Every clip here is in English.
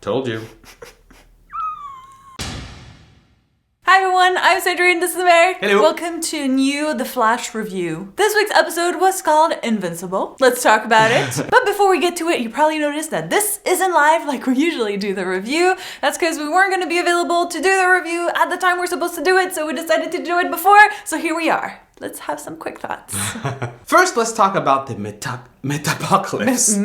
Told you. Hi everyone, I'm Sandrine, this is Americ. Hello. Welcome to new The Flash review. This week's episode was called Invincible. Let's talk about it. But before we get to it, you probably noticed that this isn't live like we usually do the review. That's because we weren't going to be available to do the review at the time we're supposed to do it, so we decided to do it before. So here we are. Let's have some quick thoughts. First, let's talk about the metapocalypse. Metapocalypse!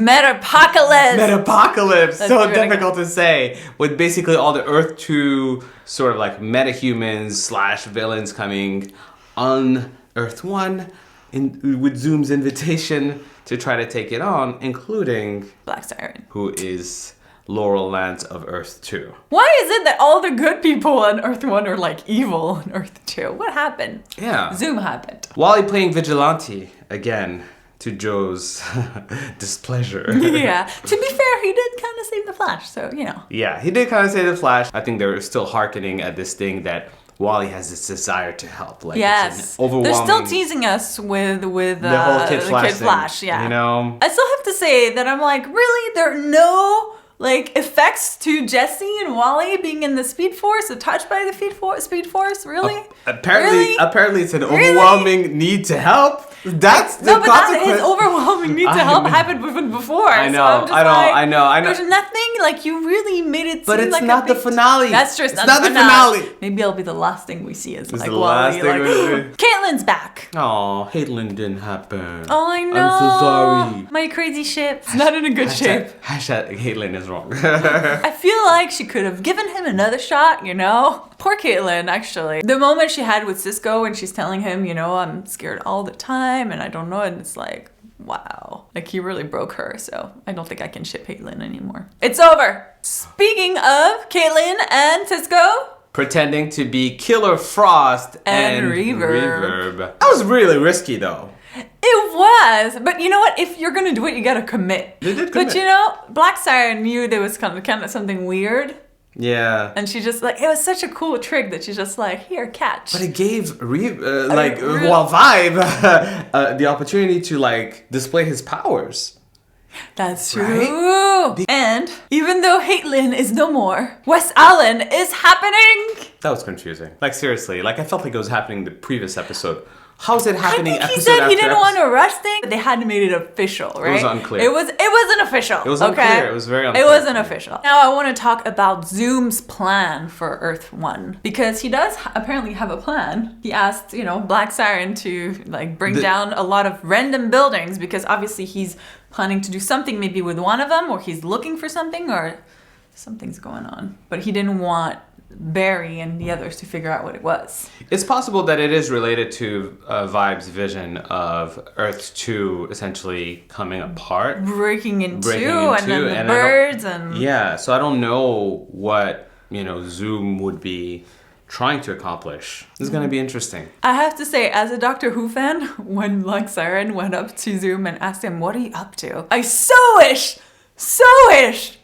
Metapocalypse! That's So really difficult to say. With basically all the Earth 2 sort of like metahumans / villains coming on Earth 1 with Zoom's invitation to try to take it on, including Black Siren. who is Laurel Lance of Earth 2. Why is it that all the good people on Earth 1 are like evil on Earth 2? What happened? Yeah. Zoom happened. Wally playing Vigilante again to Joe's displeasure. Yeah. To be fair, he did kind of save the Flash, so, you know. Yeah, he did kind of save the Flash. I think they're still hearkening at this thing that Wally has this desire to help. Like, Yes. it's an overwhelming... They're still teasing us with the whole Kid Flash thing, Flash, yeah. You know? I still have to say that I'm like, really? There are no... like effects to Jesse and Wally being in the Speed Force, attached by the Speed Force, really? Apparently it's an overwhelming need to help. That's the consequence. His overwhelming need to help happened even before. I know, so I know. There's nothing, like you really made it seem but it's like not the finale. That's true, it's not the finale. Maybe it'll be the last thing we see is It's like the Wally, last thing we see. Caitlin's back. Oh, Caitlin didn't happen. Oh, I know. I'm so sorry. My crazy ship's not in a good shape. Hashtag Caitlin is wrong. I feel like she could have given him another shot, you know? Poor Caitlin, actually. The moment she had with Cisco and she's telling him, you know, I'm scared all the time and I don't know, and it's like, wow. Like, he really broke her, so I don't think I can ship Caitlin anymore. It's over! Speaking of Caitlin and Cisco... pretending to be Killer Frost and Reverb. That was really risky, though. It was, but you know what? If you're gonna do it, you gotta commit. They did commit. But you know, Black Siren knew there was kind of something weird. Yeah. And she just like, it was such a cool trick that she's just like, here, catch. But it gave Vibe the opportunity to like display his powers. That's true. Right? And even though Caitlin is no more, West Allen is happening. That was confusing. Like seriously, like I felt like it was happening the previous episode. How's it happening? I think he said he didn't want to rush things, but they hadn't made it official, right? It was unclear. It wasn't official. It was unclear. It was very unclear. It wasn't official. Now I want to talk about Zoom's plan for Earth 1 because he does apparently have a plan. He asked, you know, Black Siren to like bring down a lot of random buildings because obviously he's planning to do something maybe with one of them, or he's looking for something, or something's going on. But he didn't want Barry and the others to figure out what it was. It's possible that it is related to Vibe's vision of Earth 2 essentially coming apart. Breaking in two, and then the birds and... Yeah, so I don't know what, you know, Zoom would be trying to accomplish. This is going to be interesting. I have to say, as a Doctor Who fan, when Black Siren went up to Zoom and asked him, what are you up to? I so wish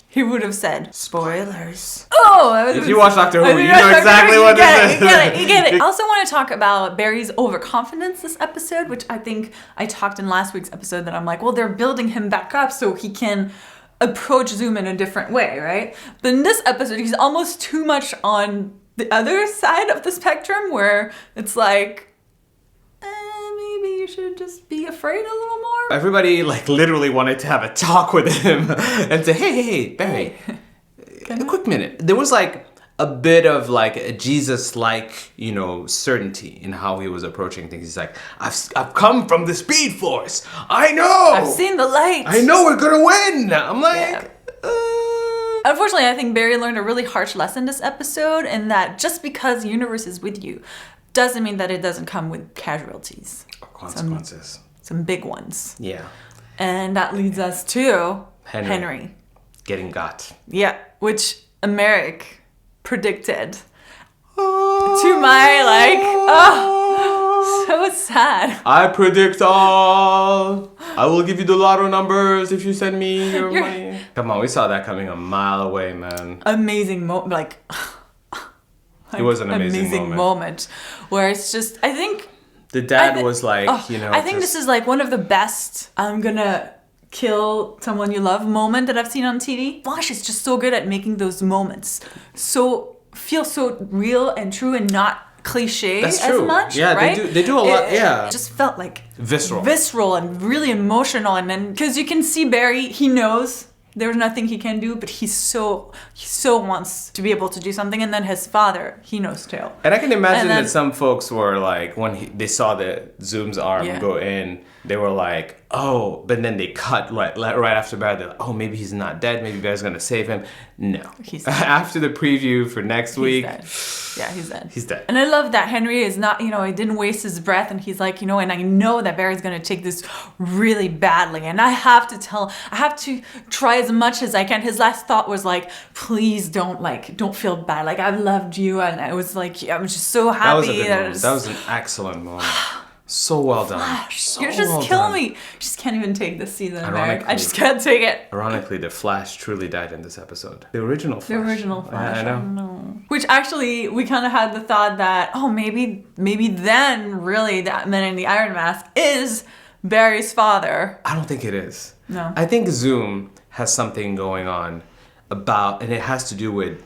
he would have said, spoilers. Oh! If you watch Doctor Who, you know exactly what this is. You get it. I also want to talk about Barry's overconfidence this episode, which I think I talked in last week's episode that I'm like, well, they're building him back up so he can approach Zoom in a different way, right? But in this episode, he's almost too much on the other side of the spectrum where it's like, maybe you should just be afraid a little more. Everybody like literally wanted to have a talk with him and say, hey, Barry, a quick minute. There was like a bit of like a Jesus-like, you know, certainty in how he was approaching things. He's like, I've come from the Speed Force. I know. I've seen the light. I know we're gonna win. I'm like, Unfortunately, I think Barry learned a really harsh lesson this episode in that just because the universe is with you doesn't mean that it doesn't come with casualties. Or consequences. Some big ones. Yeah. And that leads us to Henry. Getting got. Yeah, which Americ predicted. To my so sad. I predict all. I will give you the lotto numbers if you send me your money. Come on, we saw that coming a mile away, man. Amazing moment, it was an amazing moment where it's just, I think the dad was like, you know, I think this is like one of the best. I'm gonna kill someone you love moment that I've seen on TV. Flash is just so good at making those moments feel so real and true and not cliche as much. Yeah, right? they do a lot. Yeah, it just felt like visceral and really emotional. And then because you can see Barry, he knows there's nothing he can do, but he so wants to be able to do something. And then his father, he knows too. And I can imagine that some folks were like, when they saw the Zoom's arm go in, they were like, oh, but then they cut right after Barry. They're like, oh, maybe he's not dead. Maybe Barry's going to save him. No. He's dead. After the preview for next week. Dead. Yeah, he's dead. He's dead. And I love that Henry is not, he didn't waste his breath. And he's like, and I know that Barry's going to take this really badly. And I have to try as much as I can. His last thought was like, please don't feel bad. Like, I've loved you. And I was like, I'm just so happy. That was an excellent moment. So well done. Flash, so you're just well killing done. me. Just can't even take this season, Americ. I just can't take it. Ironically, the Flash truly died in this episode. The original Flash. The original Flash. I know. Which actually, we kind of had the thought that, maybe then really that man in the Iron Mask is Barry's father. I don't think it is. No. I think Zoom has something going on and it has to do with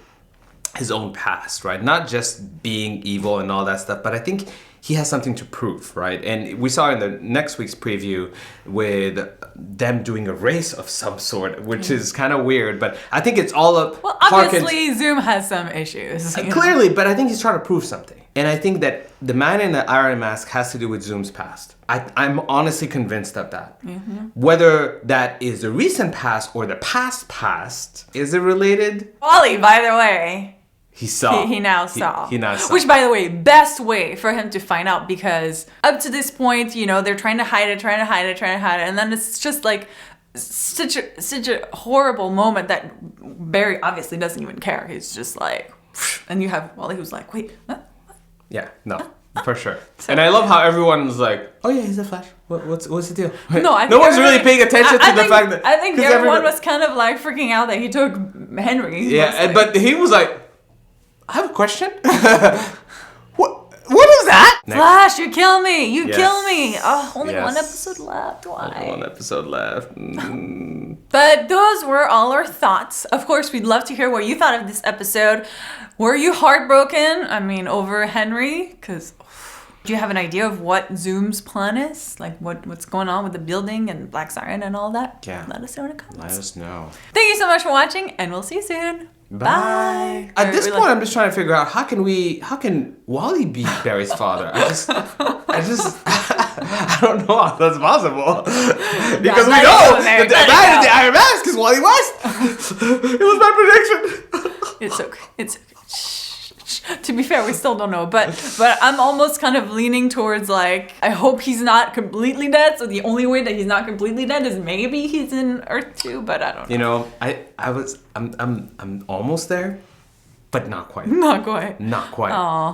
his own past, right? Not just being evil and all that stuff, but I think he has something to prove, right? And we saw in the next week's preview with them doing a race of some sort, which is kind of weird, but I think it's all up. Well, obviously, Zoom has some issues. Clearly, but I think he's trying to prove something. And I think that the man in the Iron Mask has to do with Zoom's past. I'm honestly convinced of that. Mm-hmm. Whether that is the recent past or the past, is it related? Wally, by the way. He saw. He now saw. He now saw. Which, by the way, best way for him to find out, because up to this point, they're trying to hide it. And then it's just like such a horrible moment that Barry obviously doesn't even care. He's just like, and you have Wally who's like, wait, what? Yeah, no, for sure. And I love how everyone's like, oh yeah, he's a Flash. What's the deal? No one's really paying attention to the fact that... I think everyone was kind of like freaking out that he took Henry. Yeah, but he was like, I have a question. What is that? Flash, you kill me. You kill me. Oh, only one episode left. Why? Only one episode left. But those were all our thoughts. Of course, we'd love to hear what you thought of this episode. Were you heartbroken? Over Henry? Because do you have an idea of what Zoom's plan is? Like what's going on with the building and Black Siren and all that? Yeah. Let us know in the comments. Let us know. Thank you so much for watching, and we'll see you soon. Bye. At this point, I'm just trying to figure out how can Wally be Barry's father? I don't know how that's possible. Because we know that the man in the Iron Mask is Wally West. It was my prediction. It's okay. To be fair, we still don't know, but I'm almost kind of leaning towards like, I hope he's not completely dead. So the only way that he's not completely dead is maybe he's in Earth 2, but I don't know. I'm almost there, but not quite. Not quite. Not quite. Aww.